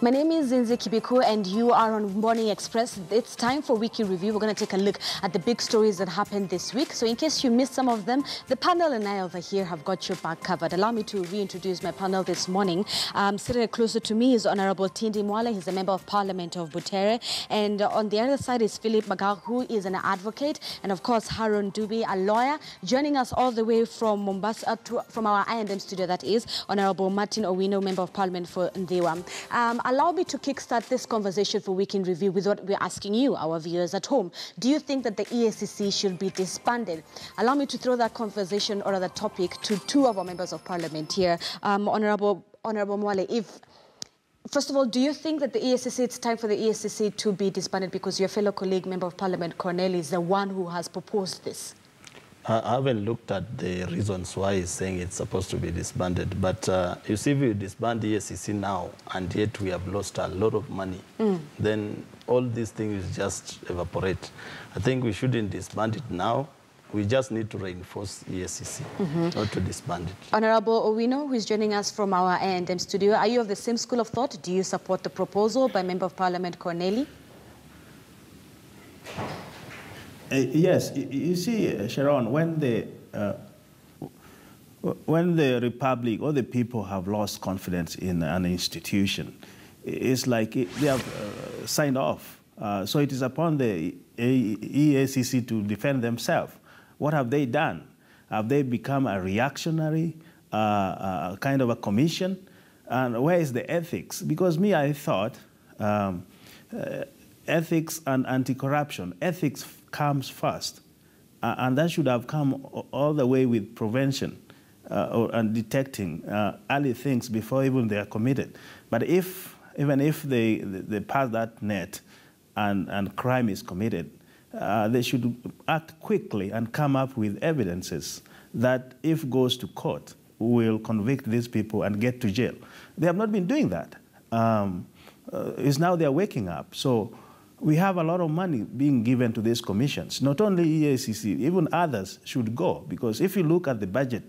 My name is Zinzi Kibiku and you are on Morning Express. It's time for Weekly Review. We're going to take a look at the big stories that happened this week. So in case you missed some of them, the panel and I over here have got your back covered. Allow me to reintroduce my panel this morning. Sitting closer to me is Honorable Tindi Mwale. He's a member of Parliament of Butere. And on the other side is Philip Magar, who is an advocate. And of course, Haron Dubi, a lawyer. Joining us all the way from Mombasa, from our I&M studio, that is, Honorable Martin Owino, Member of Parliament for Ndiwa. Allow me to kickstart this conversation for Week in Review with what we're asking you, our viewers at home. Do you think that the EACC should be disbanded? Allow me to throw that conversation or that topic to two of our members of Parliament here. Honorable Mwale, first of all, do you think that the EACC, it's time for the EACC to be disbanded because your fellow colleague, Member of Parliament Cornell, is the one who has proposed this? I haven't looked at the reasons why he's saying it's supposed to be disbanded. But you see, if you disband the EACC now, and yet we have lost a lot of money, then all these things just evaporate. I think we shouldn't disband it now. We just need to reinforce EACC, not to disband it. Honorable Owino, who is joining us from our A&M studio, are you of the same school of thought? Do you support the proposal by Member of Parliament Corneli? Yes, you see, Sharon, when the Republic or the people have lost confidence in an institution, it's like they have signed off. So it is upon the EACC to defend themselves. What have they done? Have they become a reactionary kind of a commission? And where is the ethics? Because I thought ethics and anti-corruption, ethics comes first, and that should have come all the way with prevention and detecting early things before even they are committed. But even if they pass that net and crime is committed, they should act quickly and come up with evidences that, if goes to court, will convict these people and get to jail. They have not been doing that. It's now they're waking up. So we have a lot of money being given to these commissions. Not only EACC, even others should go, because if you look at the budget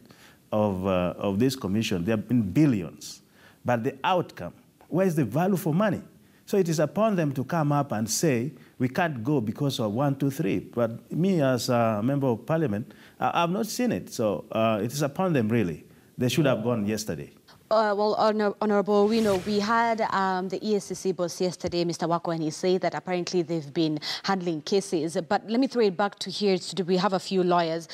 of this commission, there have been billions. But the outcome, where is the value for money? So it is upon them to come up and say, we can't go because of 1, 2, 3. But me, as a member of Parliament, I've not seen it. So it is upon them, really. They should have gone yesterday. Well, Honorable, we had the EACC boss yesterday, Mr. Wako, and he said that apparently they've been handling cases. But let me throw it back to here. We have a few lawyers.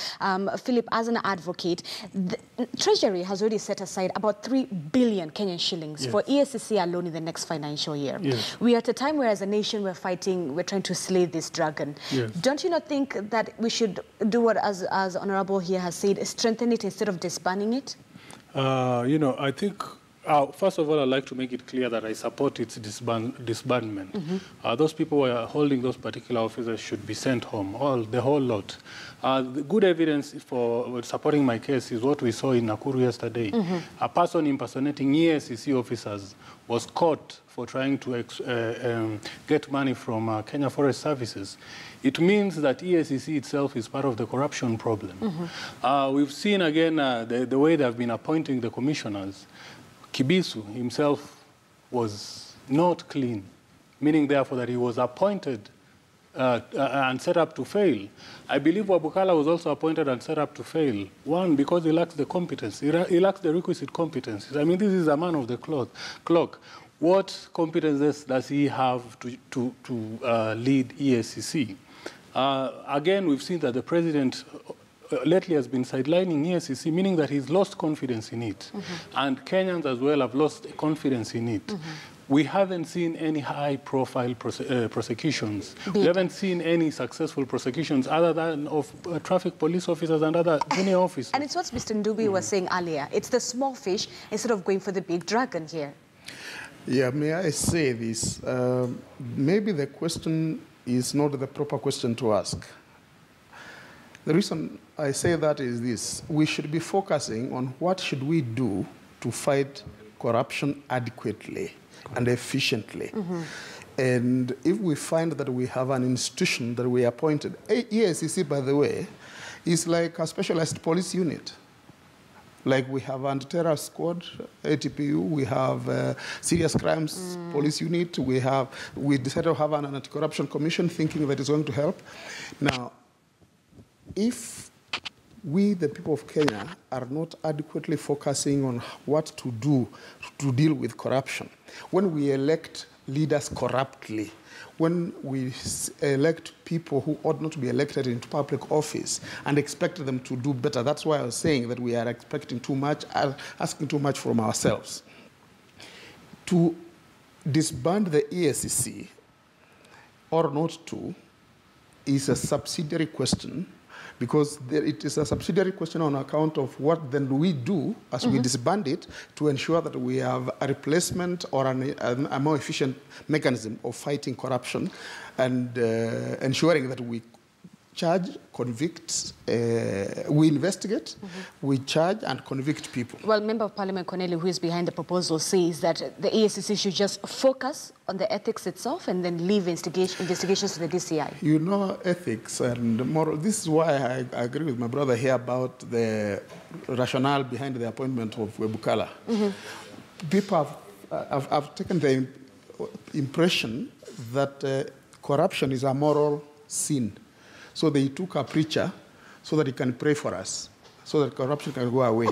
Philip, as an advocate, the Treasury has already set aside about 3 billion Kenyan shillings for EACC alone in the next financial year. We are at a time where, as a nation, we're trying to slay this dragon. Don't you not think that we should do what, as Honorable here has said, strengthen it instead of disbanding it? I think, first of all, I'd like to make it clear that I support its disbandment. Those people who are holding those particular officers should be sent home, the whole lot. The good evidence for supporting my case is what we saw in Nakuru yesterday. A person impersonating EACC officers was caught for trying to get money from Kenya Forest Services. It means that EACC itself is part of the corruption problem. We've seen, again, the way they've been appointing the commissioners. Kibisu himself was not clean, meaning, therefore, that he was appointed and set up to fail. I believe Wabukala was also appointed and set up to fail. One, because he lacks the competence. He lacks the requisite competencies. I mean, this is a man of the clock. What competences does he have to lead EACC? Again, we've seen that the president lately has been sidelining EACC, meaning that he's lost confidence in it. And Kenyans as well have lost confidence in it. We haven't seen any high-profile prosecutions. We haven't seen any successful prosecutions other than of traffic police officers and other junior officers. And it's what Mr. Ndubi was saying earlier. It's the small fish instead of going for the big dragon here. Yeah, may I say this? Maybe the question is not the proper question to ask. The reason I say that is this. We should be focusing on what should we do to fight corruption adequately and efficiently. And if we find that we have an institution that we appointed, EACC, by the way, is like a specialized police unit. Like we have anti-terror squad, ATPU, we have serious crimes police unit, we decided to have an anti-corruption commission thinking that it's going to help. Now, if we, the people of Kenya, are not adequately focusing on what to do to deal with corruption, when we elect leaders corruptly, when we elect people who ought not to be elected into public office and expect them to do better, that's why I was saying that we are expecting too much, asking too much from ourselves. To disband the EACC or not to is a subsidiary question, because it is a subsidiary question on account of what then do we do as we disband it to ensure that we have a replacement or a more efficient mechanism of fighting corruption and ensuring that we charge, convict, we investigate, we charge and convict people. Well, Member of Parliament Corneli, who is behind the proposal, says that the EACC should just focus on the ethics itself and then leave investigations to the DCI. You know, ethics and moral, this is why I agree with my brother here about the rationale behind the appointment of Wabukala. People have taken the impression that corruption is a moral sin. So they took a preacher so that he can pray for us, so that corruption can go away.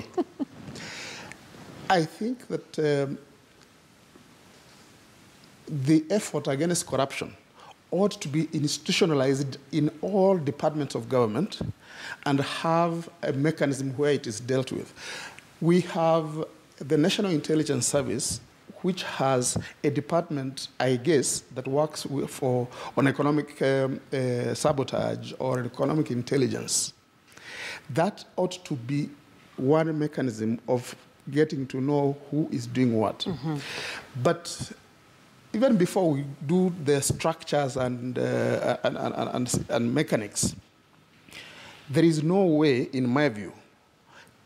I think that the effort against corruption ought to be institutionalized in all departments of government and have a mechanism where it is dealt with. We have the National Intelligence Service, which has a department, I guess, that works on economic sabotage or economic intelligence. That ought to be one mechanism of getting to know who is doing what. But even before we do the structures and mechanics, there is no way, in my view,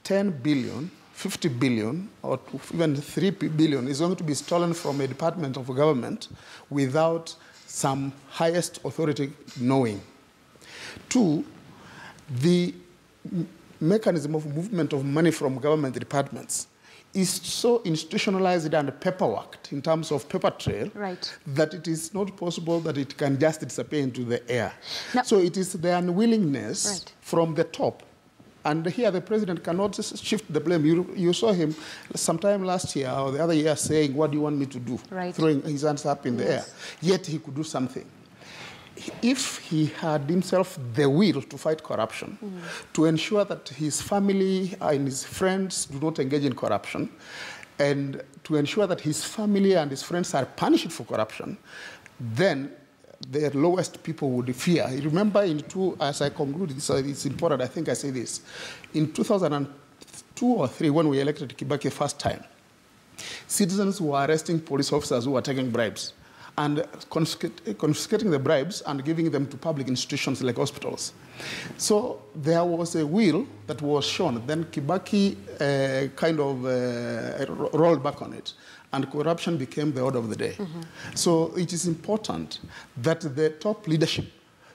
10 billion 50 billion or even 3 billion is going to be stolen from a department of government without some highest authority knowing. Two, the mechanism of movement of money from government departments is so institutionalized and paperworked in terms of paper trail that it is not possible that it can just disappear into the air. Now, so it is the unwillingness from the top. And here the president cannot shift the blame. You saw him sometime last year or the other year saying, what do you want me to do? Throwing his hands up in the air. Yet he could do something. If he had himself the will to fight corruption, to ensure that his family and his friends do not engage in corruption, and to ensure that his family and his friends are punished for corruption, then the lowest people would fear. Remember, as I conclude, so it's important, I think I say this. In 2002 or 3, when we elected Kibaki first time, citizens were arresting police officers who were taking bribes and confiscating the bribes and giving them to public institutions like hospitals. So there was a will that was shown. Then Kibaki rolled back on it, and corruption became the order of the day. So it is important that the top leadership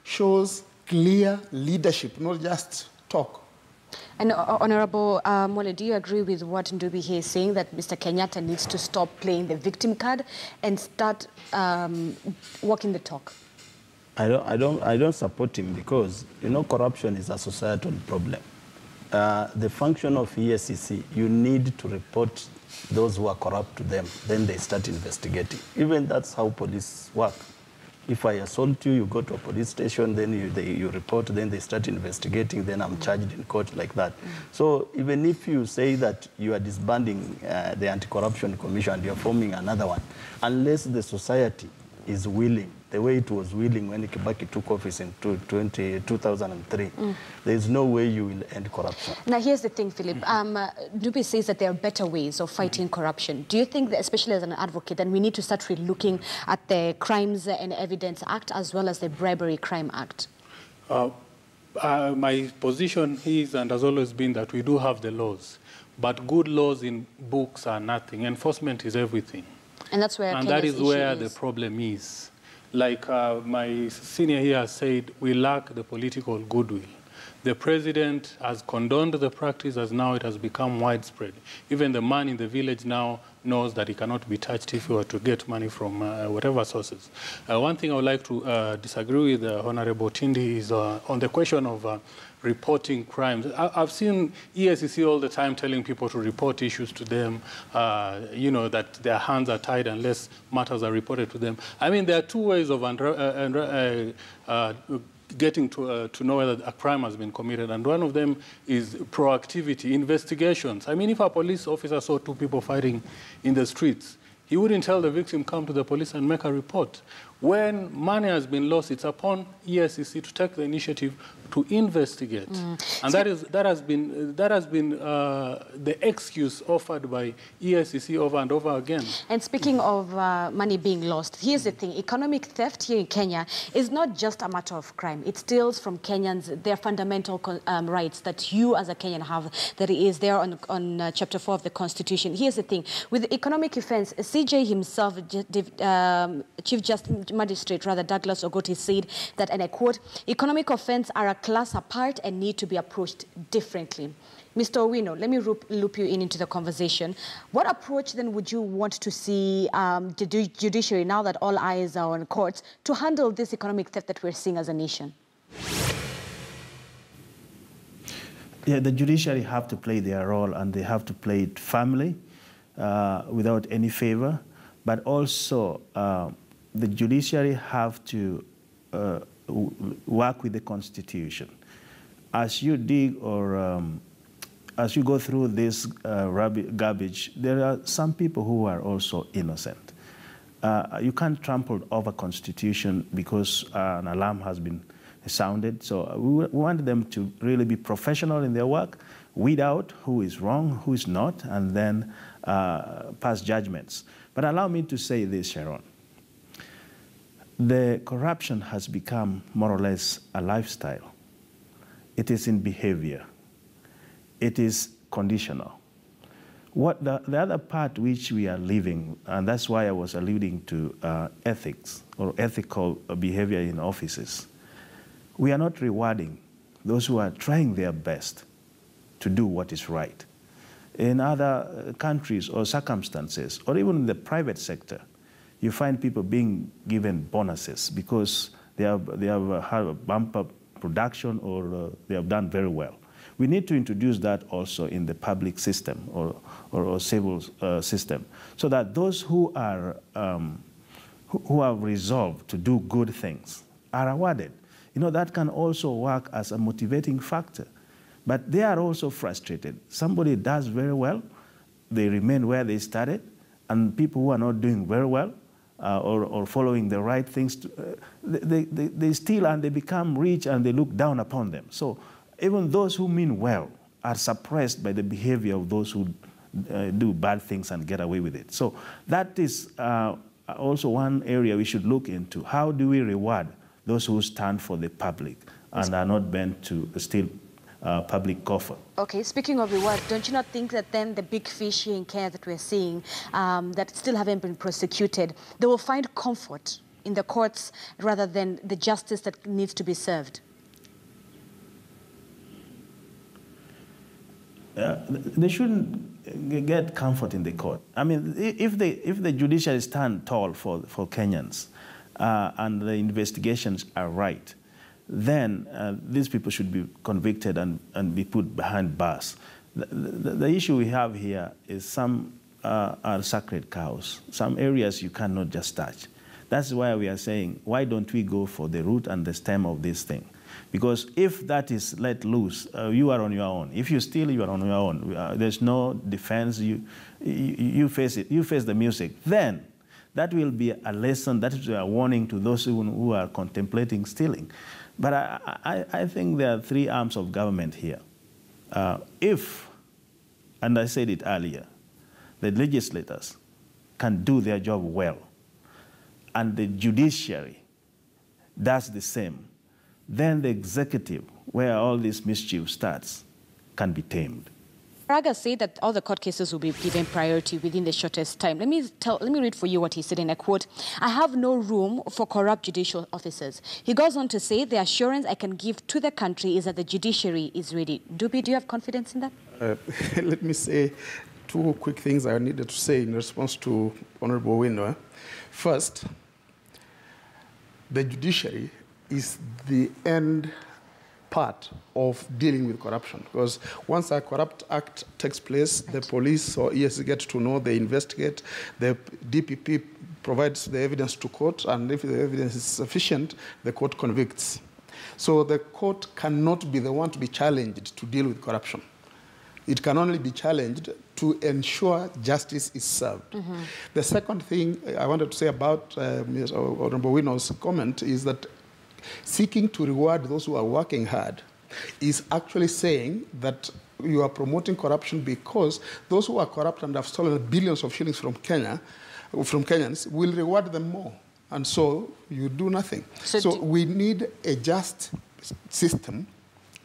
shows clear leadership, not just talk. And Honorable Mole, do you agree with what Ndubi here is saying, that Mr. Kenyatta needs to stop playing the victim card and start walking the talk? I don't support him because, you know, corruption is a societal problem. The function of EACC, you need to report those who are corrupt to them, then they start investigating. Even that's how police work. If I assault you, you go to a police station, then you report, then they start investigating, then I'm charged in court like that. So even if you say that you are disbanding the Anti-Corruption Commission and you're forming another one, unless the society is willing, the way it was willing when Kibaki took office in 2003, there is no way you will end corruption. Now, here's the thing, Philip. Ndubi says that there are better ways of fighting corruption. Do you think that, especially as an advocate, that we need to start looking at the Crimes and Evidence Act as well as the Bribery Crime Act? My position is and has always been that we do have the laws, but good laws in books are nothing. Enforcement is everything. And that's where and that is where the problem is. Like my senior here said, we lack the political goodwill. The president has condoned the practice as now it has become widespread. Even the man in the village now knows that he cannot be touched if he were to get money from whatever sources. One thing I would like to disagree with Honorable Tindi is on the question of reporting crimes. I've seen EACC all the time telling people to report issues to them, you know, that their hands are tied unless matters are reported to them. I mean, there are two ways of getting to know whether a crime has been committed, and one of them is proactivity, investigations. I mean, if a police officer saw two people fighting in the streets, he wouldn't tell the victim, come to the police and make a report. When money has been lost, it's upon EACC to take the initiative to investigate. And that has been the excuse offered by EACC over and over again. And speaking of money being lost, here's the thing. Economic theft here in Kenya is not just a matter of crime. It steals from Kenyans their fundamental rights that you as a Kenyan have, that is there on Chapter 4 of the Constitution. Here's the thing. With economic offense, CJ himself, Chief Justice Magistrate Douglas Ogoti, said that, and I quote, economic offense are a class apart and need to be approached differently. Mr. Owino, let me loop you into the conversation. What approach then would you want to see the judiciary, now that all eyes are on courts, to handle this economic theft that we're seeing as a nation? Yeah, the judiciary have to play their role, and they have to play it firmly, without any favor, but also the judiciary have to work with the Constitution. As you dig or as you go through this garbage, there are some people who are also innocent. You can't trample over Constitution because an alarm has been sounded. So we want them to really be professional in their work, weed out who is wrong, who is not, and then pass judgments. But allow me to say this, Sharon. The corruption has become more or less a lifestyle. It is in behavior. It is conditional. What the other part which we are living, and that's why I was alluding to ethics or ethical behavior in offices, we are not rewarding those who are trying their best to do what is right. In other countries or circumstances, or even in the private sector, you find people being given bonuses because they have had a bumper production or they have done very well. We need to introduce that also in the public system or civil system, so that those who are who have resolved to do good things are awarded. You know, that can also work as a motivating factor. But they are also frustrated. Somebody does very well, they remain where they started, and people who are not doing very well or following the right things, they steal and they become rich and they look down upon them. So even those who mean well are suppressed by the behavior of those who do bad things and get away with it. So that is also one area we should look into. How do we reward those who stand for the public and are not bent to steal public coffer? Okay, speaking of reward, don't you not think that then the big fish here in Kenya that we're seeing that still haven't been prosecuted, they will find comfort in the courts rather than the justice that needs to be served? They shouldn't get comfort in the court. I mean, if the judiciary stand tall for Kenyans and the investigations are right, then these people should be convicted and be put behind bars. The issue we have here is some are sacred cows. Some areas you cannot just touch. That's why we are saying, why don't we go for the root and the stem of this thing? Because if that is let loose, you are on your own. If you steal, you are on your own. There's no defense. You face it. You face the music. Then that will be a lesson. That is a warning to those who are contemplating stealing. But I think there are three arms of government here. If, and I said it earlier, the legislators can do their job well, and the judiciary does the same, then the executive, where all this mischief starts, can be tamed. Maraga said that all the court cases will be given priority within the shortest time. Let me read for you what he said in a quote. I have no room for corrupt judicial officers. He goes on to say, the assurance I can give to the country is that the judiciary is ready. Dubi, do you have confidence in that? Let me say two quick things I needed to say in response to Honorable Wino. First, the judiciary is the end part of dealing with corruption, because once a corrupt act takes place, the police or EACC get to know, they investigate, the DPP provides the evidence to court, and if the evidence is sufficient, the court convicts. So the court cannot be the one to be challenged to deal with corruption. It can only be challenged to ensure justice is served. Mm-hmm. The second thing I wanted to say about Honorable Wino's comment is that seeking to reward those who are working hard is actually saying that you are promoting corruption because those who are corrupt and have stolen billions of shillings from Kenyans will reward them more. And so you do nothing. So we need a just system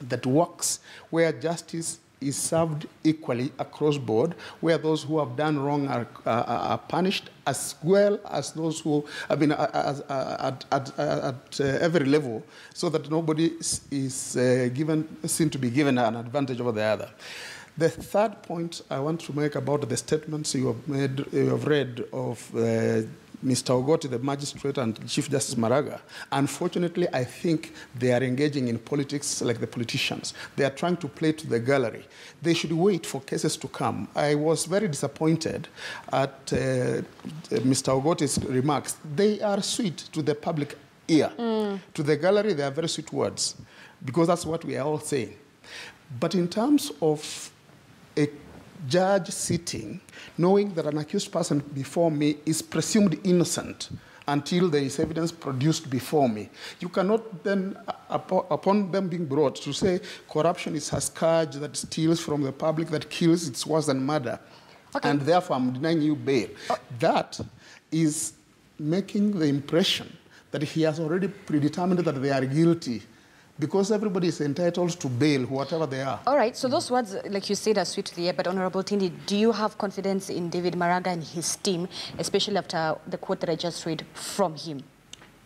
that works where justice is served equally across board, where those who have done wrong are punished, as well as those who have been at every level, so that nobody is seen to be given an advantage over the other. The third point I want to make about the statements you have read of Mr. Ogoti, the magistrate, and Chief Justice Maraga, unfortunately, I think they are engaging in politics like the politicians. They are trying to play to the gallery. They should wait for cases to come. I was very disappointed at Mr. Ogoti's remarks. They are sweet to the public ear. To the gallery, they are very sweet words, because that's what we are all saying. But in terms of a judge sitting, knowing that an accused person before me is presumed innocent until there is evidence produced before me, you cannot then, upon them being brought, to say corruption is a scourge that steals from the public, that kills, it's worse than murder, and therefore I'm denying you bail. That is making the impression that he has already predetermined that they are guilty, because everybody is entitled to bail, whatever they are. All right, so those words, like you said, are sweet to the ear, but Honorable Tindi, do you have confidence in David Maraga and his team, especially after the quote that I just read from him?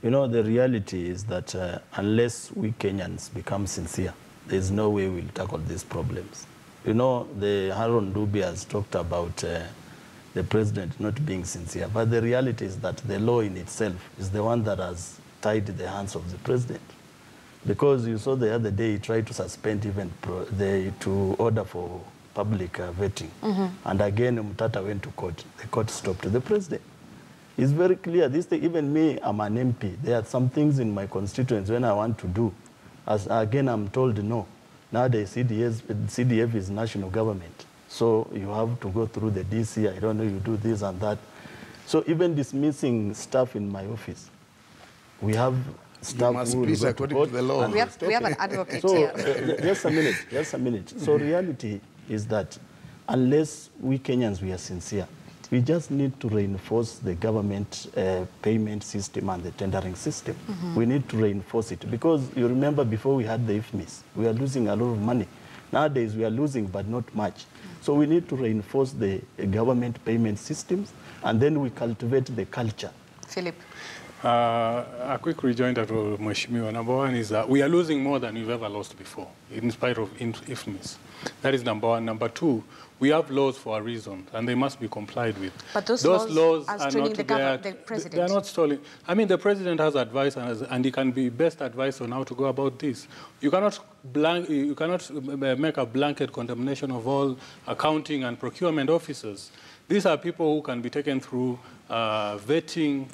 You know, the reality is that unless we Kenyans become sincere, there's no way we'll tackle these problems. You know, the Haron Dubi has talked about the president not being sincere, but the reality is that the law in itself is the one that has tied the hands of the president. Because you saw the other day he tried to suspend even to order for public vetting. And again, Mtata went to court. The court stopped the president. It's very clear. This thing, even me, I'm an MP. There are some things in my constituents when I want to do. Again, I'm told no. Nowadays, CDF is national government. So you have to go through the DC. I don't know, you do this and that. So even dismissing staff in my office, we have staff who please, according to the law. We have an advocate here. Just a minute. So reality is that unless we Kenyans, we are sincere, we just need to reinforce the government payment system and the tendering system. We need to reinforce it, because you remember before we had the IFMIS, we are losing a lot of money. Nowadays we are losing, but not much. So we need to reinforce the government payment systems, and then we cultivate the culture. Philip. A quick rejoinder to Mheshimiwa. Number one is that we are losing more than we've ever lost before, in spite of IFMIS. That is number one. Number two, we have laws for a reason, and they must be complied with. But those laws are not the president. They are not stalling. I mean, the president has advice, and he can be best advised on how to go about this. You cannot make a blanket condemnation of all accounting and procurement officers. These are people who can be taken through vetting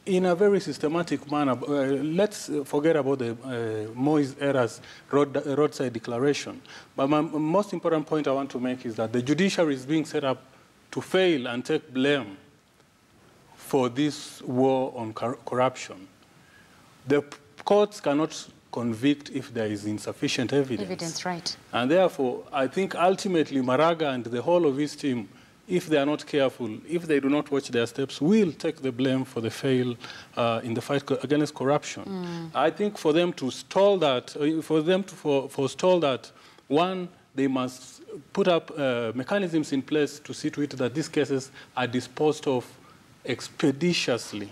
in a very systematic manner. Let's forget about the Moise Era's roadside declaration. But my most important point I want to make is that the judiciary is being set up to fail and take blame for this war on corruption. The courts cannot convict if there is insufficient evidence. Evidence, right. And therefore, I think ultimately Maraga and the whole of his team, if they are not careful, if they do not watch their steps, will take the blame for the fail in the fight against corruption. I think for them to stall that, for them to forestall that, one, they must put up mechanisms in place to see to it that these cases are disposed of expeditiously.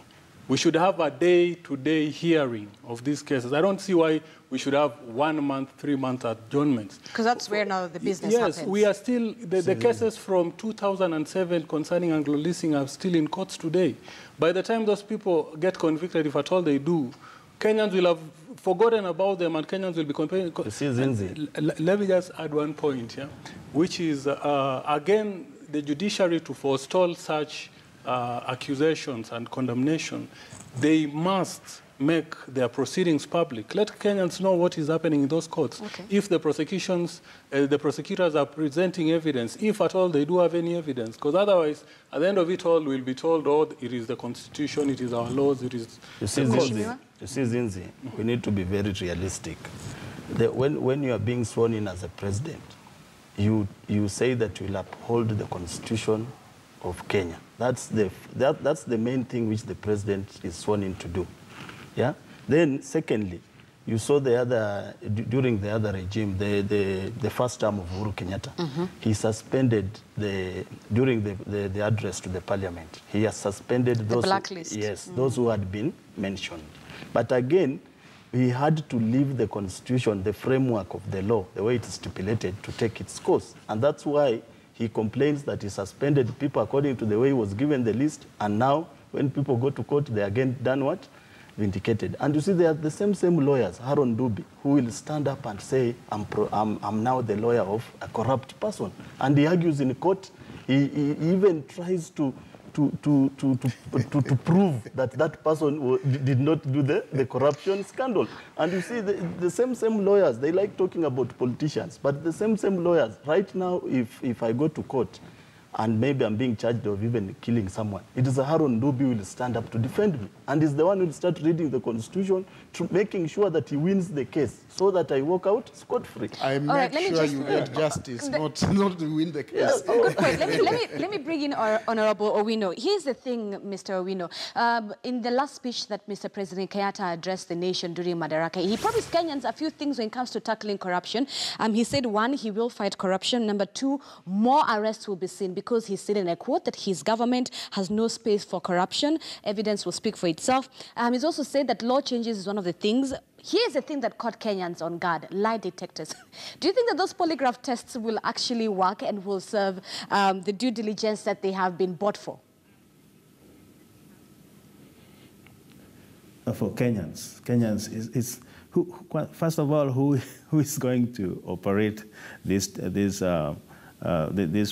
We should have a day-to-day hearing of these cases. I don't see why we should have 1 month, 3-month adjournments. Because that's where now the business happens. Yes, we are still, the cases from 2007 concerning Anglo-leasing are still in courts today. By the time those people get convicted, if at all they do, Kenyans will have forgotten about them and Kenyans will be comparing. Let me just add one point, yeah, which is, again, the judiciary to forestall such accusations and condemnation, they must make their proceedings public. Let Kenyans know what is happening in those courts. Okay. If the the prosecutors are presenting evidence, if at all they do have any evidence, because otherwise, at the end of it all, we'll be told, oh, it is the Constitution, it is our laws, it is... You see, Zinzi, we need to be very realistic. When you are being sworn in as a president, you say that you will uphold the Constitution of Kenya. That's the main thing which the president is sworn in to do. Yeah. Then, secondly, you saw during the other regime, the first term of Uhuru Kenyatta, he suspended during the address to the parliament. He has suspended those blacklist. Yes, those who had been mentioned. But again, he had to leave the Constitution, the framework of the law, the way it is stipulated, to take its course. And that's why he complains that he suspended people according to the way he was given the list, and now when people go to court, they again done what? Vindicated. And you see, they are the same lawyers, Haron Dubi, who will stand up and say, I'm now the lawyer of a corrupt person. And he argues in court, he even tries to prove that that person did not do the corruption scandal. And you see, the same lawyers, they like talking about politicians, but the same lawyers, right now, if I go to court, and maybe I'm being charged of even killing someone, it is Haron Dubi who will stand up to defend me. And is the one who will start reading the Constitution, making sure that he wins the case, so that I walk out scot-free. I make sure you get justice, not to win the case. Yes. Good point. Let me bring in our Honorable Owino. Here's the thing, Mr. Owino. In the last speech that Mr. President Kenyatta addressed the nation during Madaraka, he promised Kenyans a few things when it comes to tackling corruption. He said, 1, he will fight corruption. Number 2, more arrests will be seen, because he said in a quote that his government has no space for corruption. Evidence will speak for itself. He's also said that law changes is one of the things. Here's the thing that caught Kenyans on guard: lie detectors. Do you think that those polygraph tests will actually work and will serve the due diligence that they have been bought for? For Kenyans is first of all, who is going to operate this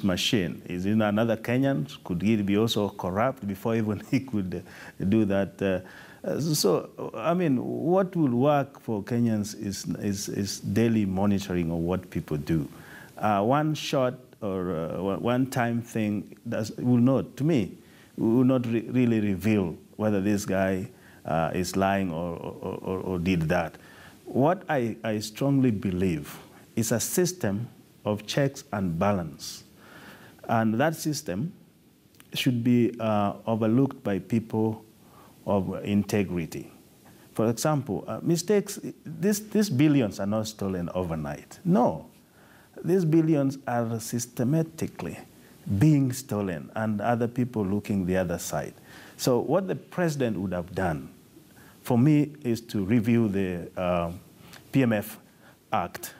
machine? Is it another Kenyan? Could he be also corrupt before even he could do that? So, I mean, what will work for Kenyans is daily monitoring of what people do. One shot or one-time thing will not really reveal whether this guy is lying or did that. What I strongly believe is a system of checks and balance. And that system should be overlooked by people of integrity. For example, mistakes, these billions are not stolen overnight. No, these billions are systematically being stolen and other people looking the other side. So what the president would have done, for me, is to review the PMF Act.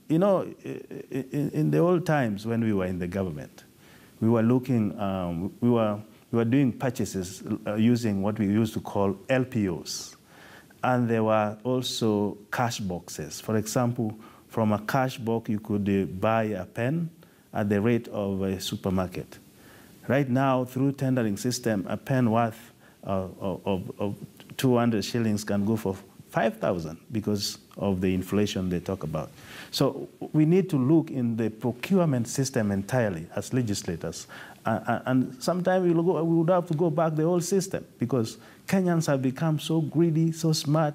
You know, in the old times when we were in the government, we were looking, we were doing purchases using what we used to call LPOs. And there were also cash boxes. For example, from a cash box, you could buy a pen at the rate of a supermarket. Right now, through tendering system, a pen worth of 200 shillings can go for 5,000 because of the inflation they talk about. So we need to look in the procurement system entirely as legislators. And sometimes we would have to go back the whole system, because Kenyans have become so greedy, so smart,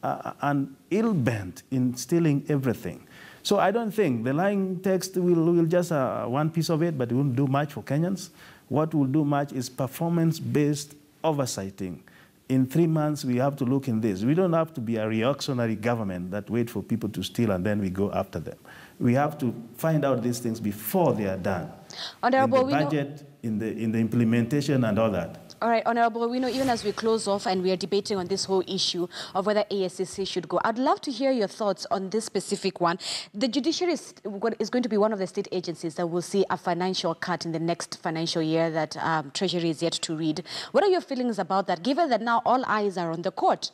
and ill-bent in stealing everything. So I don't think the lying text will just one piece of it, but it won't do much for Kenyans. What will do much is performance-based oversighting. In 3 months, we have to look in this. We don't have to be a reactionary government that wait for people to steal and then we go after them. We have to find out these things before they are done. Honorable, in the budget, in the implementation and all that. All right, Honorable, we know even as we close off and we are debating on this whole issue of whether EACC should go, I'd love to hear your thoughts on this specific one. The Judiciary is going to be one of the state agencies that will see a financial cut in the next financial year that Treasury is yet to read. What are your feelings about that, given that now all eyes are on the court?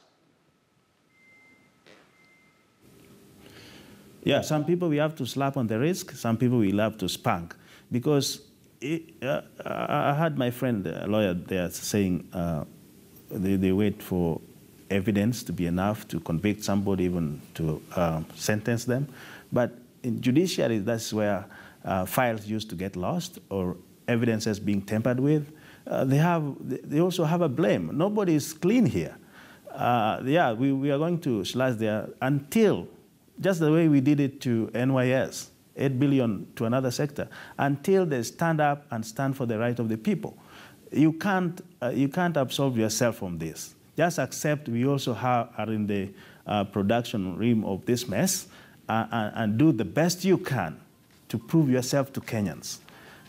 Yeah, some people we have to slap on the wrist, some people we have to spank. Because I had my friend, a lawyer there, saying they wait for evidence to be enough to convict somebody, even to sentence them. But in judiciary, that's where files used to get lost or evidence is being tampered with. They also have a blame. Nobody is clean here. Yeah, we are going to slash there until, just the way we did it to NYS, 8 billion to another sector, until they stand up and stand for the right of the people. You can't absolve yourself from this. Just accept we also are in the production realm of this mess and do the best you can to prove yourself to Kenyans.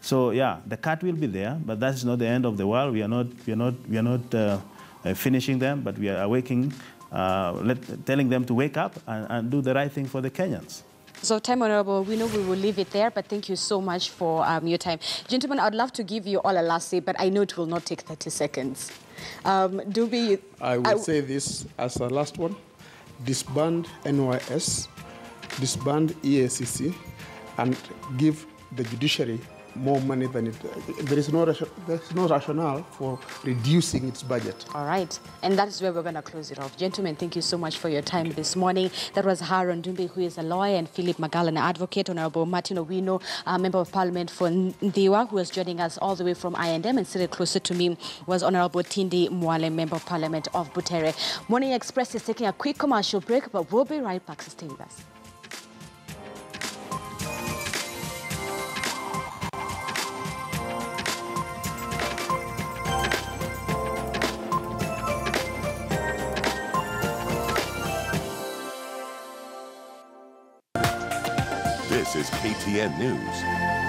So yeah, the cut will be there, but that's not the end of the world. We are not finishing them, but we are awakening, telling them to wake up and do the right thing for the Kenyans. So, time, Honorable, we know we will leave it there, but thank you so much for your time. Gentlemen, I'd love to give you all a last say, but I know it will not take 30 seconds. I will say this as a last one. Disband NYS, disband EACC, and give the judiciary more money than it. There's no rationale for reducing its budget. All right, and that is where we're going to close it off. Gentlemen, thank you so much for your time this morning. That was Haron Dumbe, who is a lawyer, and Philip Magala, an advocate. Honorable Martin Owino, Member of Parliament for Ndiwa, who was joining us all the way from I&M, and seated closer to me was Honorable Tindi Mwale, Member of Parliament of Butere. Morning Express is taking a quick commercial break, but we'll be right back, so stay with us. This is KTN News.